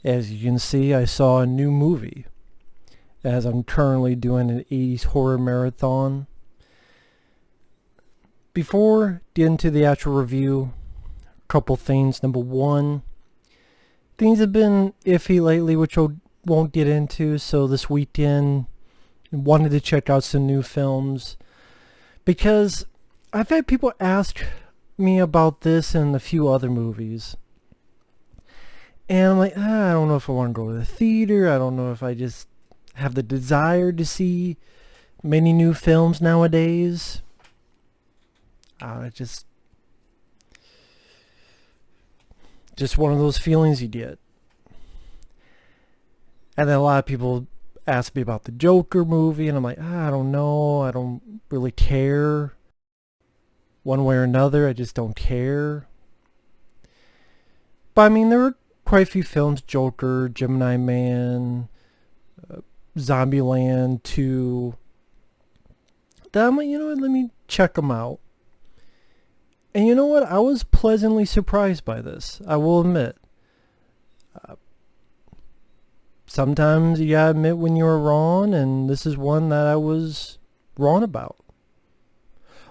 As you can see, I saw a new movie, as I'm currently doing an 80s horror marathon. Before getting into the actual review, a couple things. Number one, things have been iffy lately, which I won't get into, so this weekend wanted to check out some new films, because I've had people ask me about this and a few other movies. And I'm like, I don't know if I want to go to the theater. I don't know if I just have the desire to see many new films nowadays. Just one of those feelings you get. And then a lot of people ask me about the Joker movie, and I'm like, I don't know. I don't really care. One way or another, I just don't care. But I mean, there were quite a few films: Joker, Gemini Man, Zombieland 2, that I'm like, you know what, let me check them out. And you know what, I was pleasantly surprised by this, I will admit. Sometimes you gotta admit when you're wrong, and this is one that I was wrong about.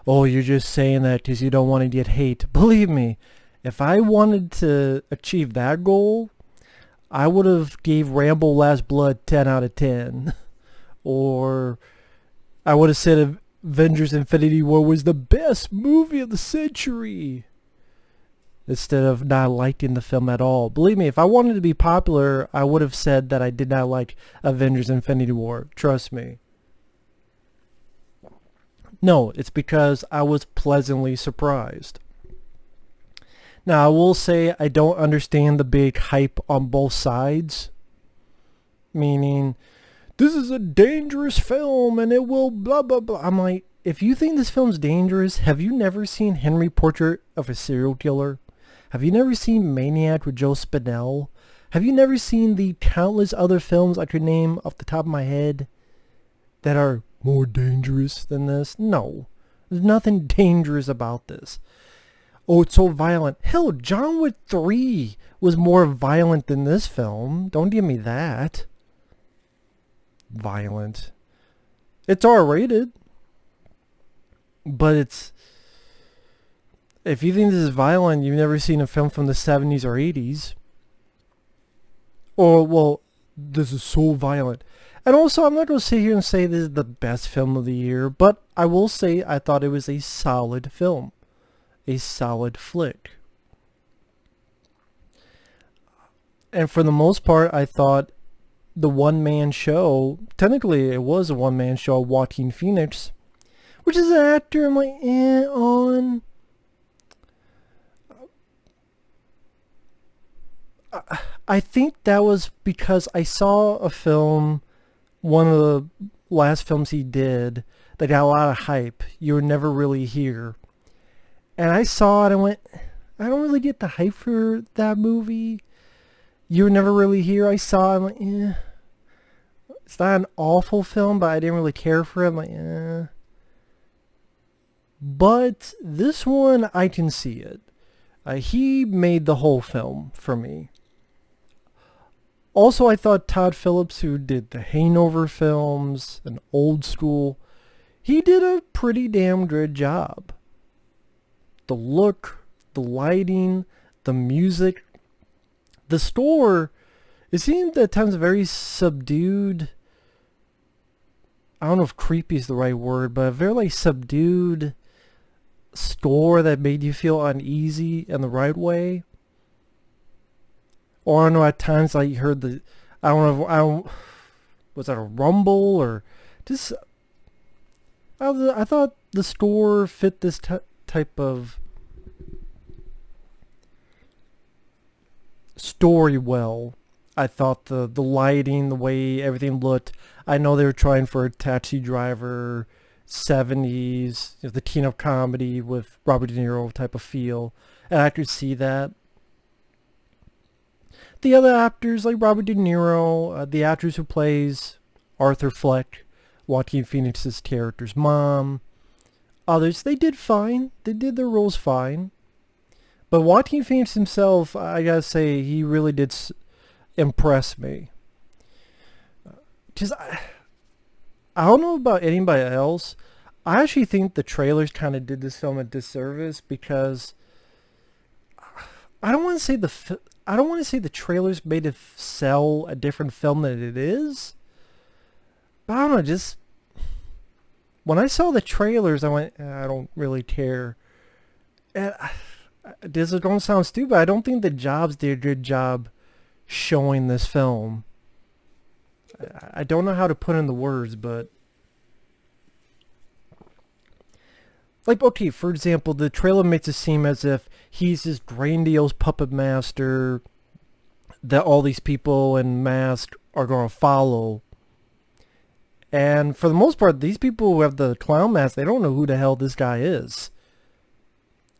Oh, you're just saying that because you don't want to get hate. Believe me, if I wanted to achieve that goal, I would have gave Rambo Last Blood 10 out of 10. Or I would have said Avengers Infinity War was the best movie of the century, instead of not liking the film at all. Believe me, if I wanted to be popular, I would have said that I did not like Avengers Infinity War. Trust me. No, it's because I was pleasantly surprised. Now, I will say I don't understand the big hype on both sides. Meaning, this is a dangerous film and it will blah blah blah. I'm like, if you think this film's dangerous, have you never seen Henry Portrait of a Serial Killer? Have you never seen Maniac with Joe Spinell? Have you never seen the countless other films I could name off the top of my head that are more dangerous than this? No. There's nothing dangerous about this. Oh, it's so violent. Hell, John Wick 3 was more violent than this film. Don't give me that. Violent. It's R-rated. But it's... If you think this is violent, you've never seen a film from the 70s or 80s. Or, well, this is so violent. And also, I'm not going to sit here and say this is the best film of the year, but I will say I thought it was a solid film. A solid flick. And for the most part, I thought the one-man show, technically it was a one-man show, Joaquin Phoenix, which is an actor I'm like, on. I think that was because I saw a film, one of the last films he did, that got a lot of hype. You Were Never Really Here. And I saw it and went, I don't really get the hype for that movie. You Were Never Really Here. I saw it, I'm like, It's not an awful film, but I didn't really care for it. I'm like, But this one, I can see it. He made the whole film for me. Also, I thought Todd Phillips, who did the Hangover films and Old School, he did a pretty damn good job. The look, the lighting, the music, the score, it seemed at times very subdued. I don't know if creepy is the right word, but a very like subdued score that made you feel uneasy in the right way. Or I don't know, at times like you heard the, was that a rumble or just, I thought the score fit this type of story well. I thought the lighting, the way everything looked. I know they were trying for a Taxi Driver 70s, the teen-up comedy with Robert De Niro type of feel, and I could see that. The other actors like Robert De Niro, the actress who plays Arthur Fleck, Joaquin Phoenix's character's mom, others, they did fine. They did their roles fine. But Joaquin Phoenix himself, I gotta say, he really did impress me. Just I don't know about anybody else. I actually think the trailers kind of did this film a disservice because I don't want to say the trailers made it sell a different film than it is. But I don't know, just when I saw the trailers, I went, I don't really care. And this is going to sound stupid. I don't think the Jobs did a good job showing this film. I don't know how to put in the words, but like, okay, for example, the trailer makes it seem as if he's this grandiose puppet master that all these people in masks are going to follow. And for the most part, these people who have the clown mask, they don't know who the hell this guy is.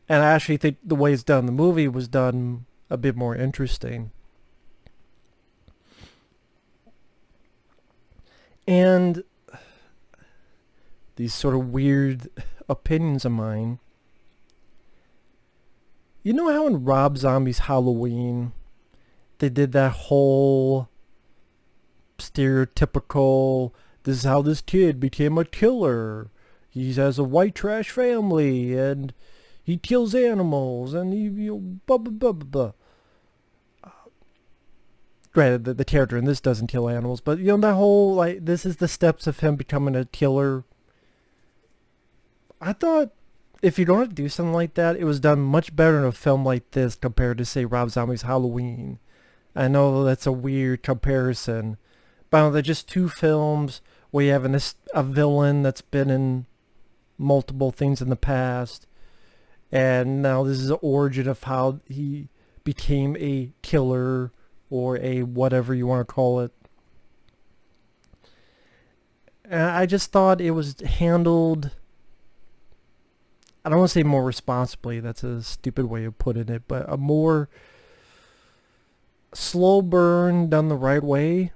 And I actually think the way it's done in the movie was done a bit more interesting. And these sort of weird opinions of mine. You know how in Rob Zombie's Halloween, they did that whole stereotypical, this is how this kid became a killer. He has a white trash family and he kills animals and he blah blah blah blah blah. Granted, the character in this doesn't kill animals, but that whole, like, this is the steps of him becoming a killer. I thought if you're going to do something like that, it was done much better in a film like this compared to, say, Rob Zombie's Halloween. I know that's a weird comparison, but they're just two films where you have a villain that's been in multiple things in the past, and now this is the origin of how he became a killer, or a whatever you want to call it. And I just thought it was handled, I don't want to say more responsibly, that's a stupid way of putting it, but a more slow burn done the right way.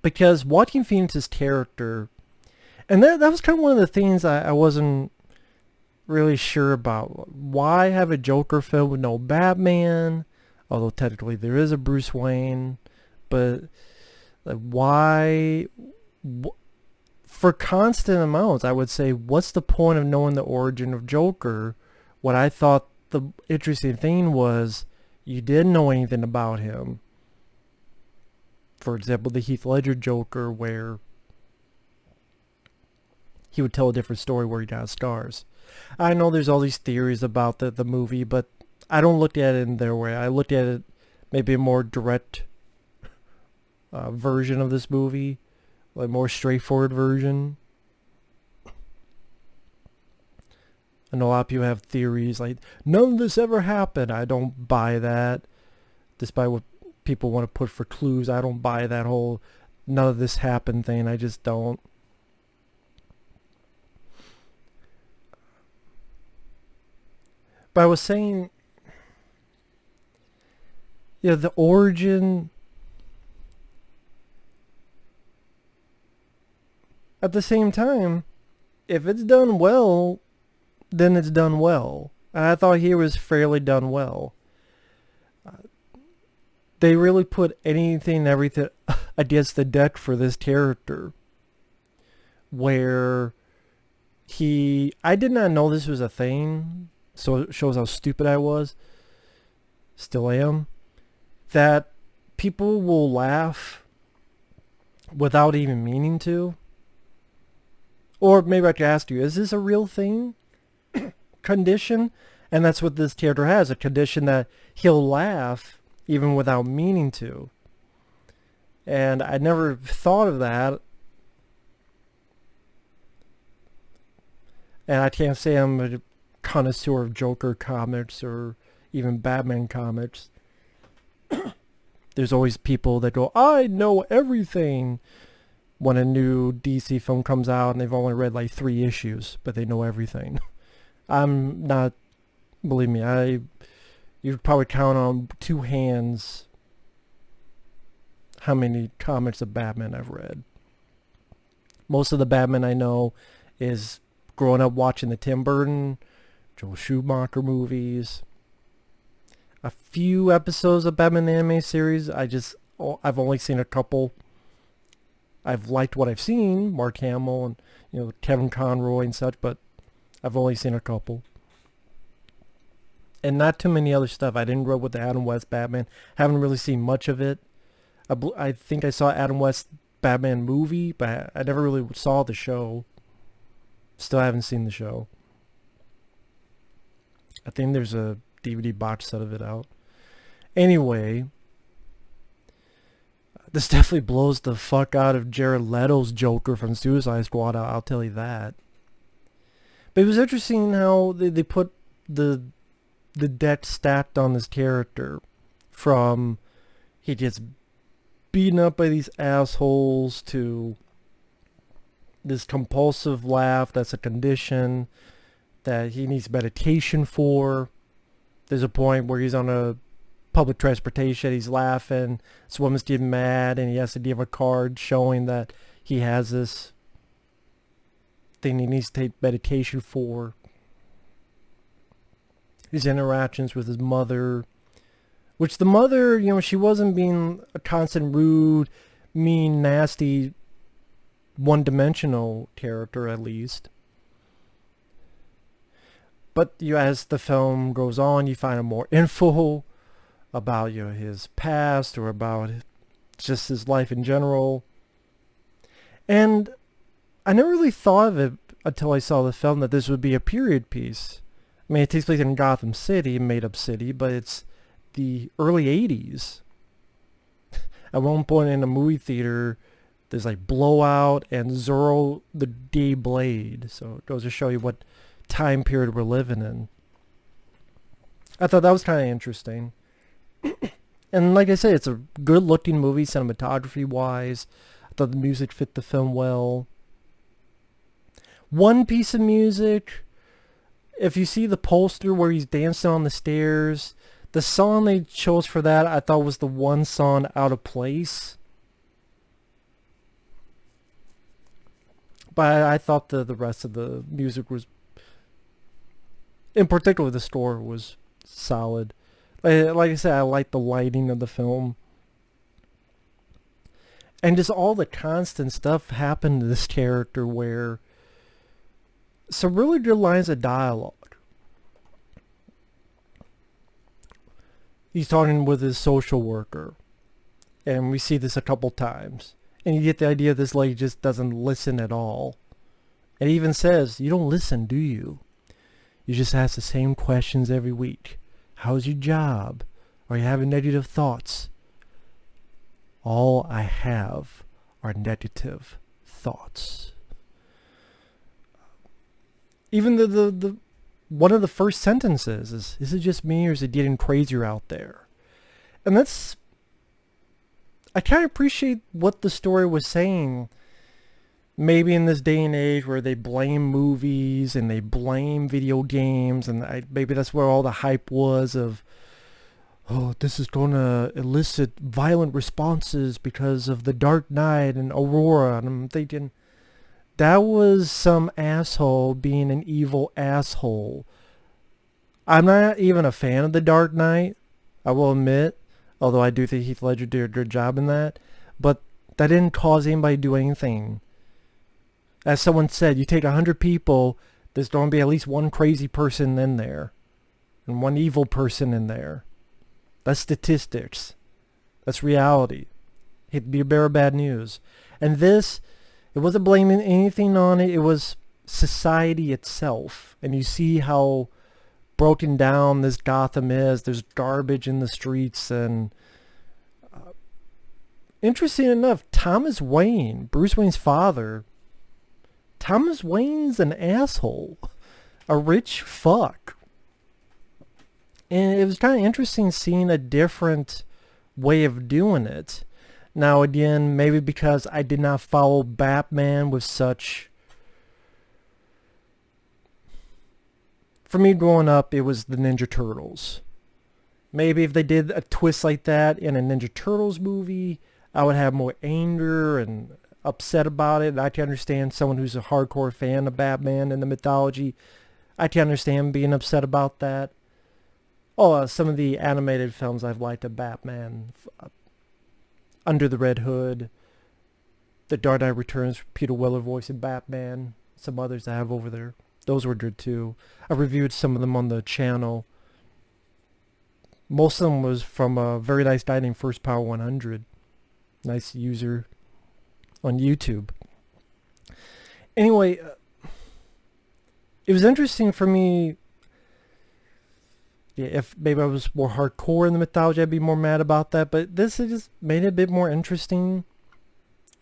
Because Joaquin Phoenix's character, and that was kind of one of the things I wasn't really sure about. Why have a Joker film with no Batman? Although technically there is a Bruce Wayne, but like, why? For constant amounts, I would say, what's the point of knowing the origin of Joker? What I thought the interesting thing was, you didn't know anything about him. For example, the Heath Ledger Joker, where he would tell a different story where he got scars. I know there's all these theories about the movie, but I don't look at it in their way. I looked at it maybe a more direct version of this movie, like more straightforward version. I know a lot of people have theories like, none of this ever happened. I don't buy that. Despite what people want to put for clues, I don't buy that whole none of this happened thing. I just don't. But I was saying, the origin, at the same time, if it's done well, then it's done well. And I thought here was fairly done well. They really put anything and everything against the deck for this character. Where I did not know this was a thing, so it shows how stupid I was. Still am. That people will laugh without even meaning to. Or maybe I could ask you, is this a real thing? Condition? And that's what this character has, a condition that he'll laugh even without meaning to. And I never thought of that. And I can't say I'm a connoisseur of Joker comics or even Batman comics. There's always people that go, I know everything, when a new DC film comes out and they've only read like 3 issues, but they know everything. I'm not, believe me, you'd probably count on 2 hands how many comics of Batman I've read. Most of the Batman I know is growing up watching the Tim Burton, Joel Schumacher movies. a few episodes of Batman the Anime series. I've only seen a couple. I've liked what I've seen, Mark Hamill and Kevin Conroy and such, but I've only seen a couple. And not too many other stuff. I didn't grow up with the Adam West Batman. Haven't really seen much of it. I think I saw Adam West Batman movie, but I never really saw the show. Still haven't seen the show. I think there's a DVD box set of it out. Anyway, this definitely blows the fuck out of Jared Leto's Joker from Suicide Squad, I'll tell you that. But it was interesting how they put the deck stacked on this character, from he gets beaten up by these assholes to this compulsive laugh that's a condition that he needs medication for. There's a point where he's on a public transportation, he's laughing, this woman's getting mad, and he has to give a card showing that he has this thing he needs to take medication for. His interactions with his mother, which the mother, she wasn't being a constant rude, mean, nasty, one-dimensional character, at least. But as the film goes on, you find out more info about his past, or about just his life in general. And I never really thought of it until I saw the film that this would be a period piece. I mean, it takes place in Gotham City, made-up city, but it's the early 80s. At one point in a movie theater, there's like Blowout and Zorro the Day Blade. So it goes to show you what time period we're living in. I thought that was kind of interesting. And like I said, it's a good looking movie cinematography wise. I thought the music fit the film well. One piece of music, if you see the poster where he's dancing on the stairs, the song they chose for that I thought was the one song out of place. But I thought the rest of the music was, in particular the score, was solid. Like I said, I like the lighting of the film. And just all the constant stuff happened to this character, where some really good lines of dialogue. He's talking with his social worker, and we see this a couple times. And you get the idea this lady just doesn't listen at all. And he even says, "You don't listen, do you? You just ask the same questions every week. How's your job? Are you having negative thoughts?" All I have are negative thoughts. Even the one of the first sentences is it just me, or is it getting crazier out there? And that's, I kind of appreciate what the story was saying. Maybe in this day and age where they blame movies and they blame video games, and maybe that's where all the hype was of, oh, this is going to elicit violent responses because of The Dark Knight and Aurora. And I'm thinking, that was some asshole being an evil asshole. I'm not even a fan of The Dark Knight, I will admit, although I do think Heath Ledger did a good job in that. But that didn't cause anybody to do anything. As someone said, you take 100 people, there's going to be at least one crazy person in there. And one evil person in there. That's statistics. That's reality. It'd be a bearer of bad news. And this, it wasn't blaming anything on it. It was society itself. And you see how broken down this Gotham is. There's garbage in the streets. And interesting enough, Thomas Wayne, Bruce Wayne's father, Thomas Wayne's an asshole. A rich fuck. And it was kind of interesting seeing a different way of doing it. Now again, maybe because I did not follow Batman with such... For me growing up, it was the Ninja Turtles. Maybe if they did a twist like that in a Ninja Turtles movie, I would have more anger and upset about it. I can understand someone who's a hardcore fan of Batman and the mythology. I can understand being upset about that. Some of the animated films I've liked of Batman, Under the Red Hood, The Dark Knight Returns, Peter Weller voice in Batman, some others I have over there. Those were good too. I reviewed some of them on the channel. Most of them was from a very nice guy named First Power 100. Nice user on YouTube. Anyway, it was interesting for me. Yeah, if maybe I was more hardcore in the mythology, I'd be more mad about that. But this just made it a bit more interesting.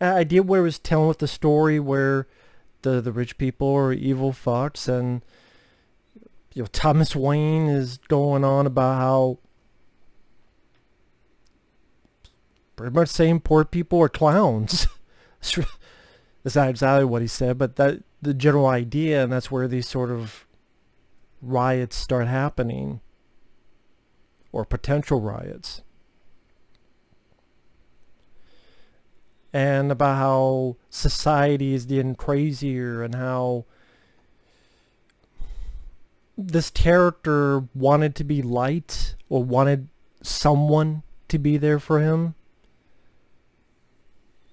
I did where it was telling with the story where the rich people are evil fucks, and Thomas Wayne is going on about how pretty much saying poor people are clowns. That's not exactly what he said, but that the general idea, and that's where these sort of riots start happening, or potential riots. And about how society is getting crazier, and how this character wanted to be light, or wanted someone to be there for him.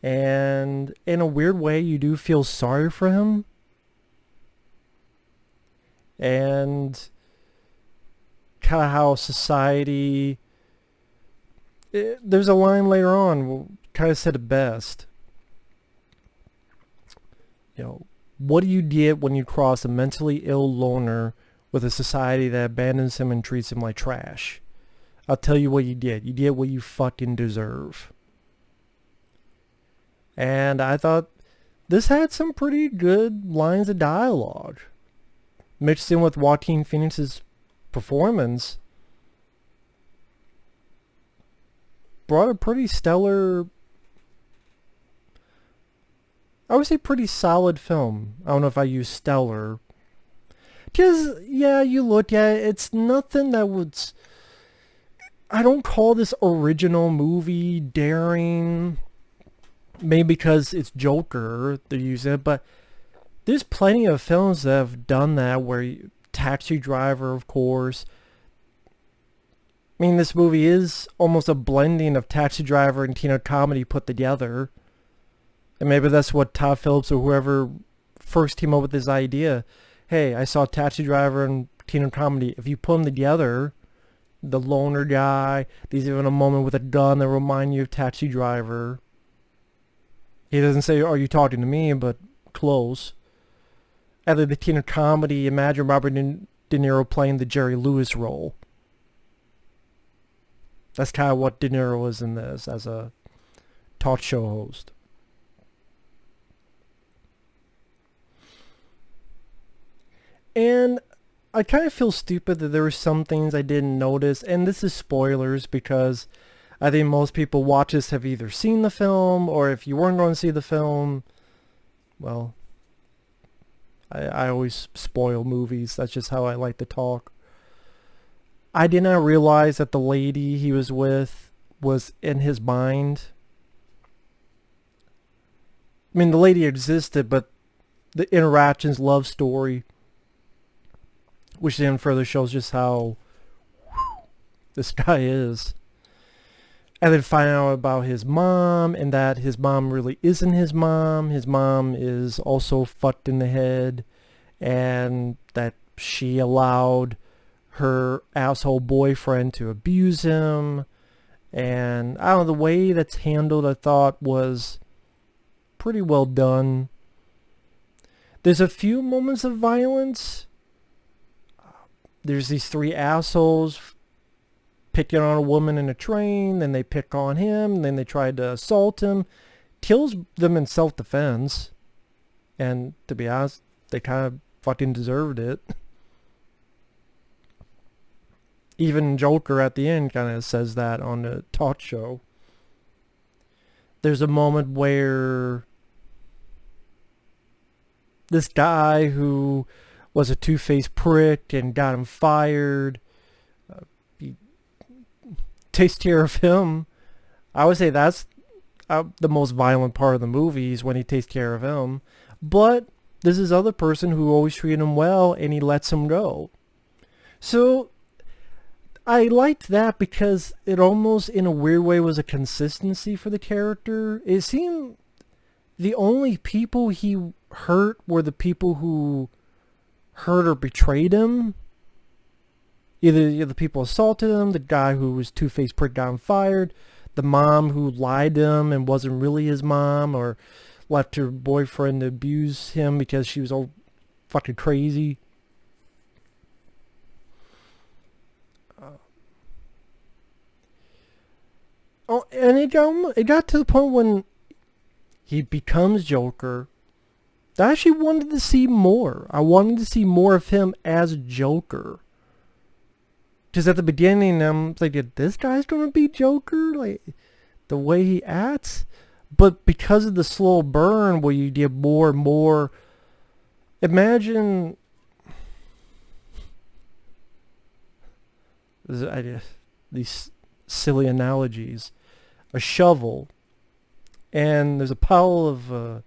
And in a weird way, you do feel sorry for him. And kind of how society... there's a line later on, kind of said it best. What do you get when you cross a mentally ill loner with a society that abandons him and treats him like trash? I'll tell you what you get. You get what you fucking deserve. And I thought this had some pretty good lines of dialogue. Mixed in with Joaquin Phoenix's performance, brought a pretty stellar, I would say pretty solid film. I don't know if I use stellar. Because, yeah, you look at it, it's nothing that would... I don't call this original movie daring... Maybe because it's Joker, they're using it, but there's plenty of films that have done that, where Taxi Driver, of course. I mean, this movie is almost a blending of Taxi Driver and teen comedy put together. And maybe that's what Todd Phillips or whoever first came up with this idea. Hey, I saw Taxi Driver and teen comedy. If you put them together, the loner guy, there's even a moment with a gun that reminds you of Taxi Driver. He doesn't say, "Are you talking to me?" but close. Either the teen comedy, imagine Robert De Niro playing the Jerry Lewis role. That's kind of what De Niro is in this, as a talk show host. And I kind of feel stupid that there were some things I didn't notice, and this is spoilers because I think most people watch this have either seen the film, or if you weren't going to see the film, well, I always spoil movies. That's just how I like to talk. I did not realize that the lady he was with was in his mind. I mean, the lady existed, but the interactions, love story, which then further shows just how this guy is. And then find out about his mom, and that his mom really isn't his mom. His mom is also fucked in the head, and that she allowed her asshole boyfriend to abuse him. And I don't know, the way that's handled I thought was pretty well done. There's a few moments of violence. There's these three assholes picking on a woman in a train, then they pick on him, then they try to assault him, kills them in self-defense, and to be honest, they kind of fucking deserved it. Even Joker at the end kind of says that on the talk show. There's a moment where this guy who was a two-faced prick and got him fired, takes care of him. I would say that's the most violent part of the movie, is when he takes care of him. But there's this other person who always treated him well, and he lets him go. So I liked that because it almost, in a weird way, was a consistency for the character. It seemed the only people he hurt were the people who hurt or betrayed him. Either the people assaulted him, the guy who was two-faced prick got him fired, the mom who lied to him and wasn't really his mom, or left her boyfriend to abuse him because she was all fucking crazy. Oh, and it got to the point when he becomes Joker. I actually wanted to see more. I wanted to see more of him as Joker. Because at the beginning, I'm like, this guy's going to be Joker? Like, the way he acts? But because of the slow burn where you get more and more... Imagine... These silly analogies. A shovel. And there's a pile of...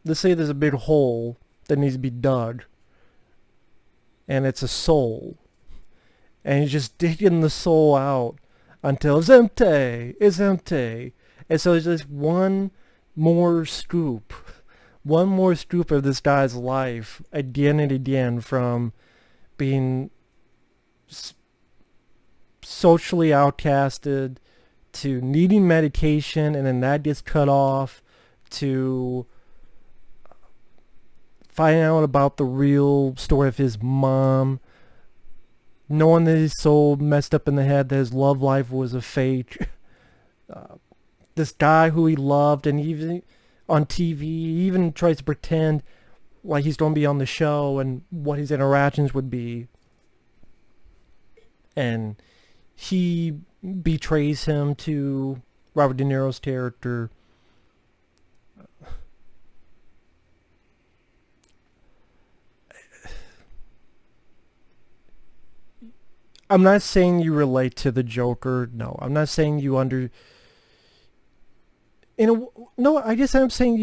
let's say there's a big hole that needs to be dug. And it's a soul. And you're just digging the soul out until it's empty. It's empty. And so it's just one more scoop. One more scoop of this guy's life again and again, from being socially outcasted to needing medication, and then that gets cut off, to finding out about the real story of his mom, knowing that he's so messed up in the head that his love life was a fake. This guy who he loved, and even on TV, he even tries to pretend like he's going to be on the show and what his interactions would be. And he betrays him to Robert De Niro's character. I'm not saying you relate to the Joker. No, I'm not saying you no, I guess I'm saying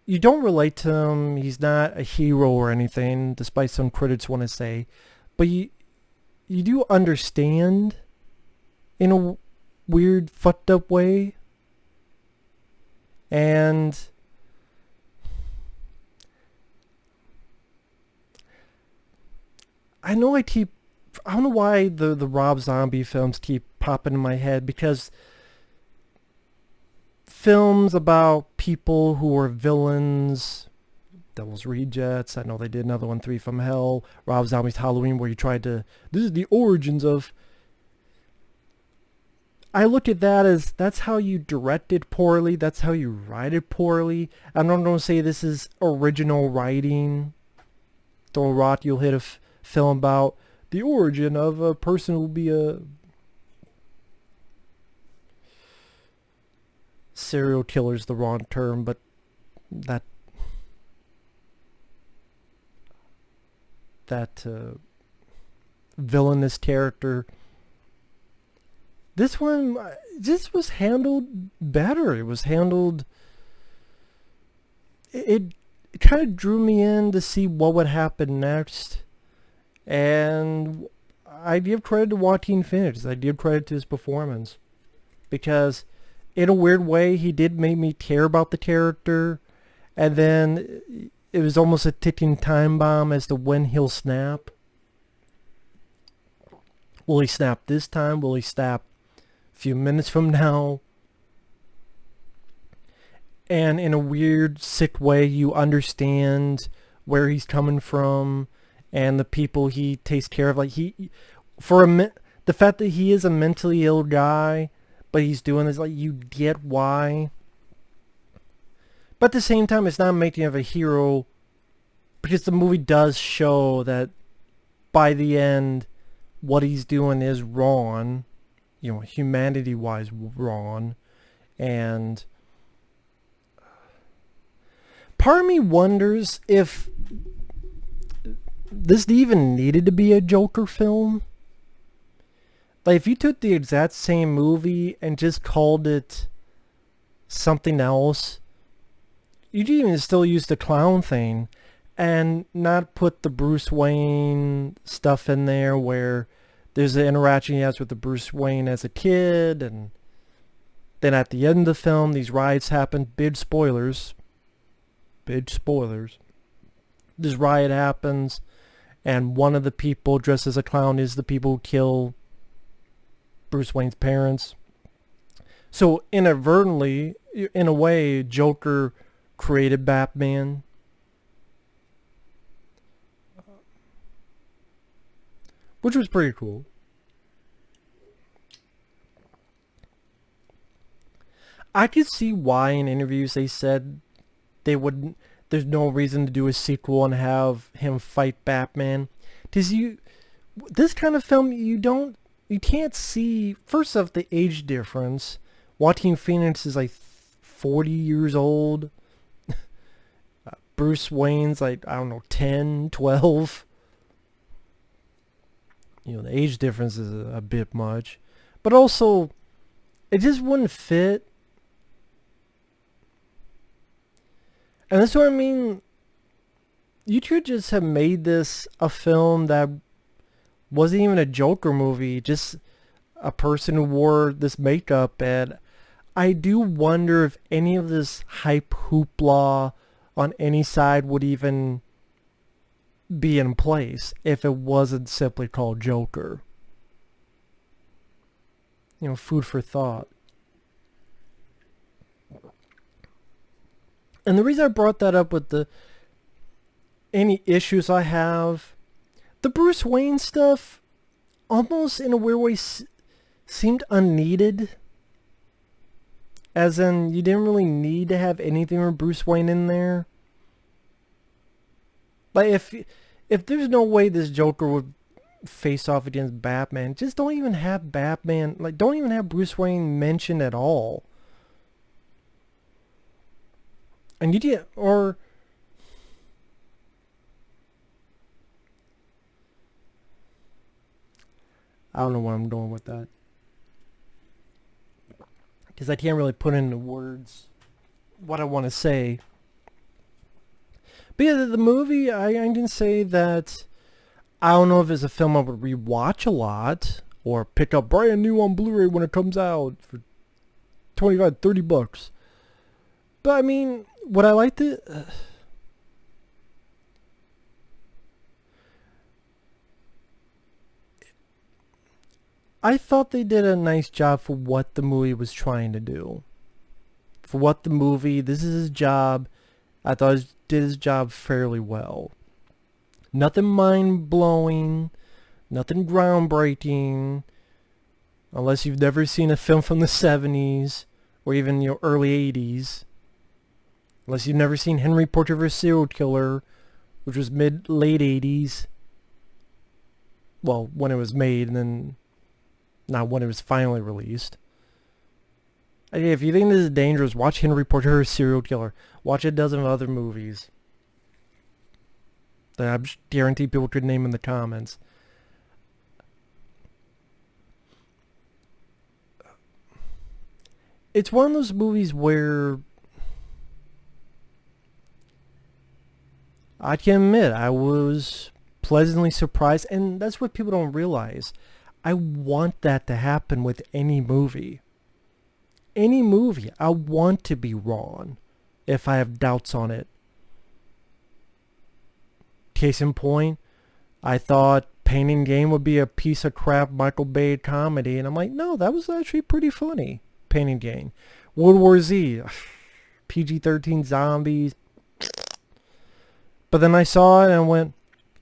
you don't relate to him. He's not a hero or anything, despite some critics want to say. But you do understand in a weird, fucked up way. And I know I don't know why the Rob Zombie films keep popping in my head, because films about people who are villains, Devil's Rejects, I know they did another one, 3 from Hell, Rob Zombie's Halloween, where you tried to, this is the origins of, I look at that as, that's how you direct it poorly, that's how you write it poorly. I'm not going to say this is original writing. Throw a rock, you'll hit a film about the origin of a person who will be a serial killer is the wrong term, but that villainous character. This one just was handled better. It was handled, it kind of drew me in to see what would happen next. And I give credit to Joaquin Phoenix. I give credit to his performance, because in a weird way he did make me care about the character, and then it was almost a ticking time bomb as to when he'll snap. Will he snap this time? Will he snap a few minutes from now? And in a weird, sick way, you understand where he's coming from and the people he takes care of. Like, the fact that he is a mentally ill guy, but he's doing this, like, you get why. But at the same time, it's not making him a hero, because the movie does show that by the end, what he's doing is wrong, you know, humanity-wise wrong. And part of me wonders if this even needed to be a Joker film. Like, if you took the exact same movie and just called it something else, you'd even still use the clown thing and not put the Bruce Wayne stuff in there where there's the interaction he has with the Bruce Wayne as a kid, and then at the end of the film, these riots happen. Big spoilers. Big spoilers. This riot happens, and one of the people dressed as a clown is the people who kill Bruce Wayne's parents. So inadvertently, in a way, Joker created Batman. Which was pretty cool. I could see why in interviews they said they wouldn't, there's no reason to do a sequel and have him fight Batman. Because this kind of film, you can't see, first off, the age difference. Joaquin Phoenix is like 40 years old. Bruce Wayne's like, I don't know, 10, 12. The age difference is a bit much. But also, it just wouldn't fit. And that's what I mean. You could just have made this a film that wasn't even a Joker movie. Just a person who wore this makeup. And I do wonder if any of this hype hoopla on any side would even be in place if it wasn't simply called Joker. Food for thought. And the reason I brought that up with any issues I have, the Bruce Wayne stuff almost in a weird way seemed unneeded. As in, you didn't really need to have anything with Bruce Wayne in there. Like, if there's no way this Joker would face off against Batman, just don't even have Batman, like, don't even have Bruce Wayne mentioned at all. And you did, or I don't know where I'm going with that. Because I can't really put into words what I want to say. But yeah, the movie, I didn't say that. I don't know if it's a film I would rewatch a lot or pick up brand new on Blu-ray when it comes out for $25, $30. But I mean, what I liked it. I thought they did a nice job for what the movie was trying to do. For what the movie, this is his job. I thought he did his job fairly well. Nothing mind-blowing. Nothing groundbreaking. Unless you've never seen a film from the 70s. Or even early 80s. Unless you've never seen Henry Portrait of a Serial Killer. Which was late 80s. Well, when it was made, and then not when it was finally released. If you think this is dangerous, watch Henry Portrait of a Serial Killer. Watch a dozen other movies that I guarantee people could name in the comments. It's one of those movies where I can admit I was pleasantly surprised, and that's what people don't realize. I want that to happen with any movie. Any movie, I want to be wrong if I have doubts on it. Case in point, I thought Pain and Gain would be a piece of crap Michael Bay comedy, and I'm like, no, that was actually pretty funny. Pain and Gain. World War Z, PG-13 zombies. But then I saw it and I went,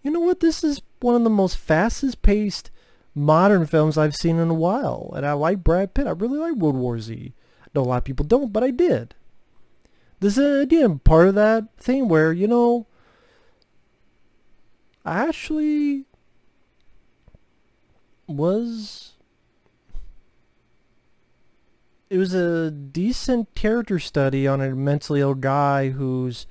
you know what, this is one of the most fastest paced modern films I've seen in a while. And I like Brad Pitt. I really like World War Z. I know a lot of people don't, but I did. This is, again, part of that thing where, I actually was... It was a decent character study on a mentally ill guy who's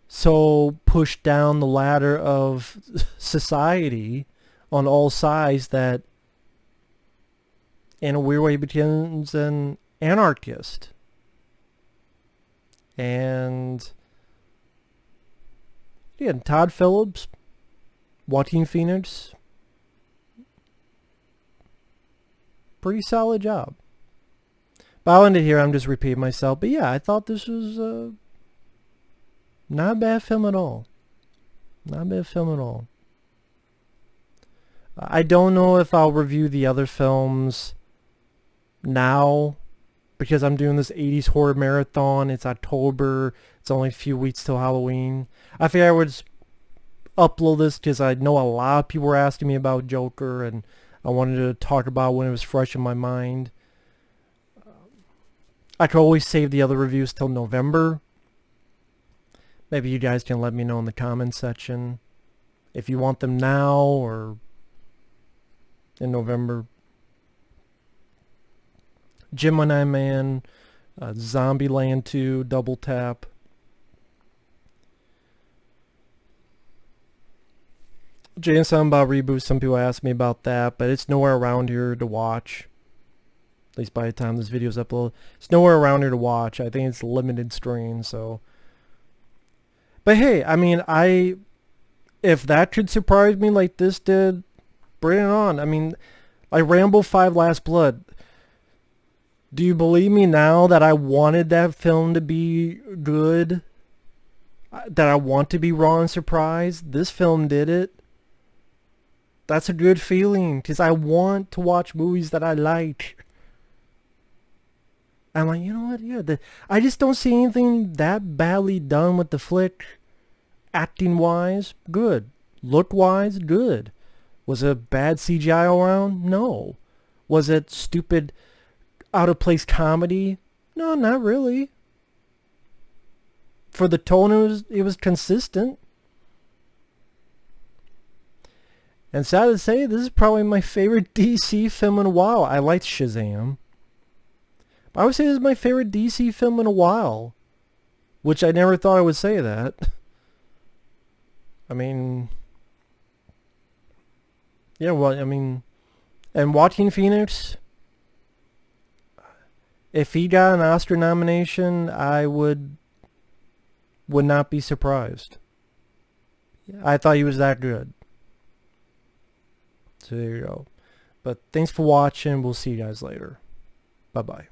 so pushed down the ladder of society on all sides that in a weird way he becomes an anarchist. And yeah, Todd Phillips, Joaquin Phoenix, pretty solid job. But I'll end it here. I'm just repeating myself. But yeah, I thought this was not a bad film at all. Not a bad film at all. I don't know if I'll review the other films now because I'm doing this 80s horror marathon. It's October. It's only a few weeks till Halloween. I figured I would just upload this because I know a lot of people were asking me about Joker and I wanted to talk about it when it was fresh in my mind. I could always save the other reviews till November. Maybe you guys can let me know in the comments section if you want them now or in November. Gemini Man, Zombieland 2, Double Tap. Jay, something about reboots. Some people ask me about that, but it's nowhere around here to watch. At least by the time this video's uploaded. It's nowhere around here to watch. I think it's limited screen, so. But hey, I mean, if that could surprise me like this did, bring it on. I mean, like Rambo 5 Last Blood. Do you believe me now that I wanted that film to be good? That I want to be raw and surprised? This film did it. That's a good feeling, because I want to watch movies that I like. I'm like, you know what? Yeah, I just don't see anything that badly done with the flick. Acting-wise, good. Look-wise, good. Was it bad CGI all around? No. Was it stupid, out-of-place comedy? No, not really. For the tone, it was consistent. And sad to say, this is probably my favorite DC film in a while. I liked Shazam. But I would say this is my favorite DC film in a while. Which I never thought I would say that. I mean... Yeah, well, I mean... And Joaquin Phoenix... If he got an Oscar nomination, I would not be surprised. I thought he was that good. So there you go. But thanks for watching. We'll see you guys later. Bye-bye.